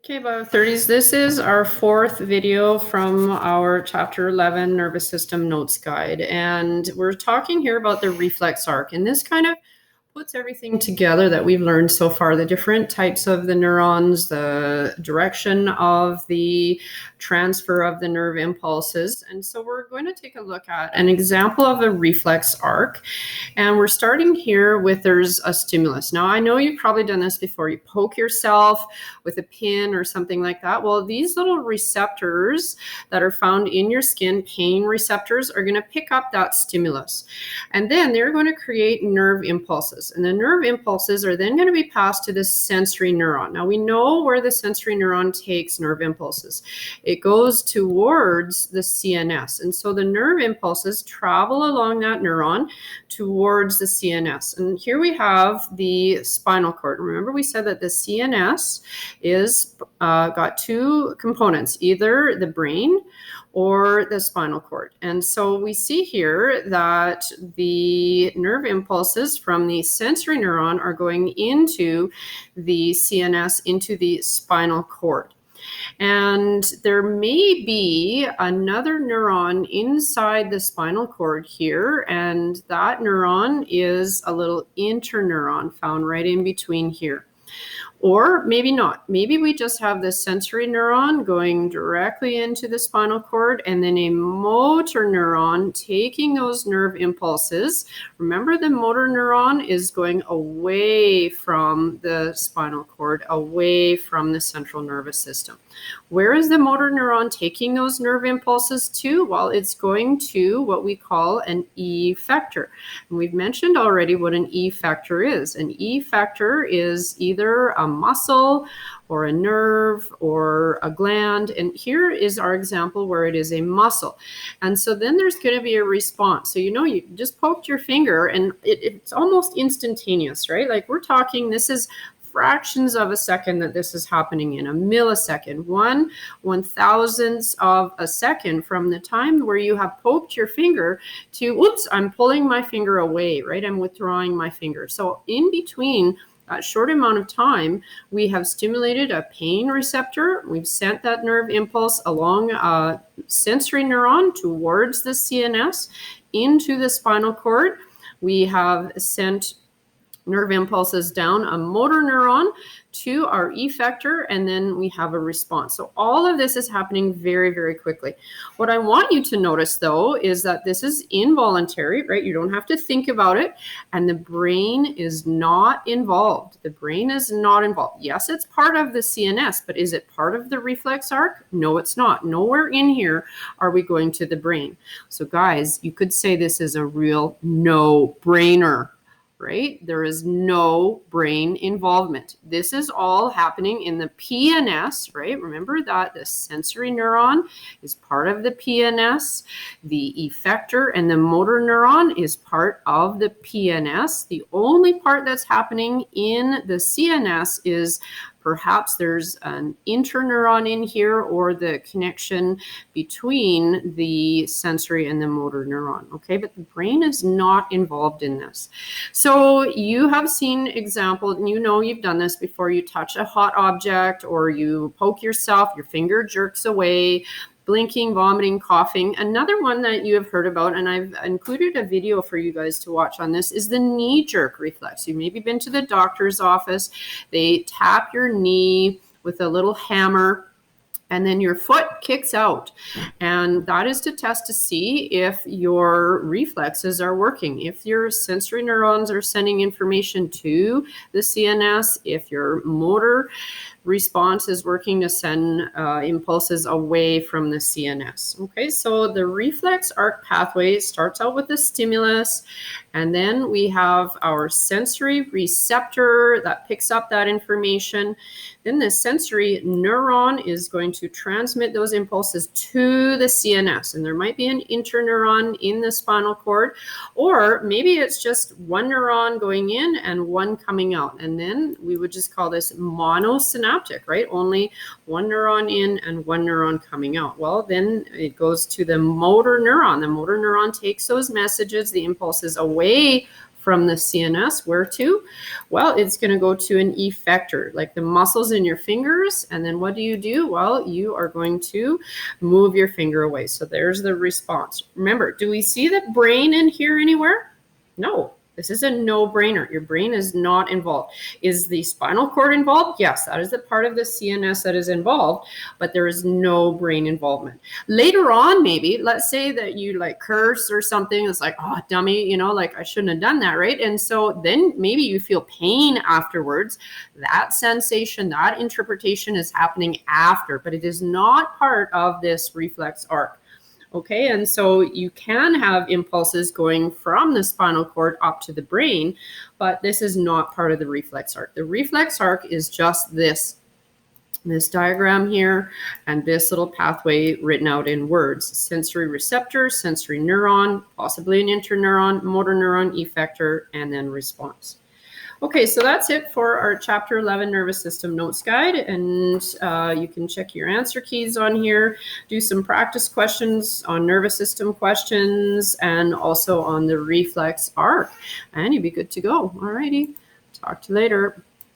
Okay, Bio30s, this is our fourth video from our Chapter 11 Nervous System Notes Guide. And we're talking here about the reflex arc. And this kind of puts everything together that we've learned so far, the different types of the neurons, the direction of the transfer of the nerve impulses. And so we're going to take a look at an example of a reflex arc. And we're starting here with there's a stimulus. Now, I know you've probably done this before. You poke yourself with a pin or something like that. Well, these little receptors that are found in your skin, pain receptors, are going to pick up that stimulus. And then they're going to create nerve impulses. And the nerve impulses are then going to be passed to the sensory neuron. Now, we know where the sensory neuron takes nerve impulses. It goes towards the CNS. And so the nerve impulses travel along that neuron towards the CNS. And here we have the spinal cord. Remember, we said that the CNS is got two components, either the brain or the spinal cord. And so we see here that the nerve impulses from the sensory neuron are going into the CNS, into the spinal cord. And there may be another neuron inside the spinal cord here, and that neuron is a little interneuron found right in between here. Or maybe not. Maybe we just have the sensory neuron going directly into the spinal cord and then a motor neuron taking those nerve impulses. Remember, the motor neuron is going away from the spinal cord, away from the central nervous system. Where is the motor neuron taking those nerve impulses to? Well, it's going to what we call an effector. And we've mentioned already what an effector is. An effector is either a muscle or a nerve or a gland. And here is our example where it is a muscle. And so then there's going to be a response. So, you just poked your finger and it's almost instantaneous, right? Like we're talking, this is fractions of a second that this is happening in, a millisecond, 1/1000th of a second from the time where you have poked your finger to, oops, I'm pulling my finger away, right? I'm withdrawing my finger. So in between a short amount of time, we have stimulated a pain receptor. We've sent that nerve impulse along a sensory neuron towards the CNS into the spinal cord. We have sent nerve impulses down a motor neuron to our effector, and then we have a response. So all of this is happening very, very quickly. What I want you to notice, though, is that this is involuntary, right? You don't have to think about it, and the brain is not involved. The brain is not involved. Yes, it's part of the CNS, but is it part of the reflex arc? No, it's not. Nowhere in here are we going to the brain. So guys, you could say this is a real no-brainer. Right? There is no brain involvement. This is all happening in the PNS, right? Remember that the sensory neuron is part of the PNS. The effector and the motor neuron is part of the PNS. The only part that's happening in the CNS is perhaps there's an interneuron in here or the connection between the sensory and the motor neuron, okay? But the brain is not involved in this. So you have seen example, and you've done this before. You touch a hot object or you poke yourself, your finger jerks away, blinking, vomiting, coughing. Another one that you have heard about, and I've included a video for you guys to watch on this, is the knee-jerk reflex. You maybe been to the doctor's office. They tap your knee with a little hammer, and then your foot kicks out. And that is to test to see if your reflexes are working, if your sensory neurons are sending information to the CNS, if your motor response is working to send impulses away from the CNS. Okay, so the reflex arc pathway starts out with the stimulus, and then we have our sensory receptor that picks up that information. Then the sensory neuron is going to transmit those impulses to the CNS, and there might be an interneuron in the spinal cord, or maybe it's just one neuron going in and one coming out, and then we would just call this monosynaptic, right? Only one neuron in and one neuron coming out. Well, then it goes to the motor neuron. The motor neuron takes those messages, the impulses, away from the CNS. Where to? Well, it's going to go to an effector, like the muscles in your fingers. And then what do? Well, you are going to move your finger away. So there's the response. Remember, do we see the brain in here anywhere? No. This is a no-brainer. Your brain is not involved. Is the spinal cord involved? Yes, that is the part of the CNS that is involved, but there is no brain involvement. Later on, maybe, let's say that you like curse or something. It's like, oh, dummy, you know, like I shouldn't have done that, right? And so then maybe you feel pain afterwards. That sensation, that interpretation is happening after, but it is not part of this reflex arc. Okay, and so you can have impulses going from the spinal cord up to the brain, but this is not part of the reflex arc. The reflex arc is just this diagram here and this little pathway written out in words: sensory receptor, sensory neuron, possibly an interneuron, motor neuron, effector, and then response. Okay, so that's it for our Chapter 11 Nervous System Notes Guide, and you can check your answer keys on here, do some practice questions on nervous system questions, and also on the reflex arc, and you'll be good to go. All righty, talk to you later.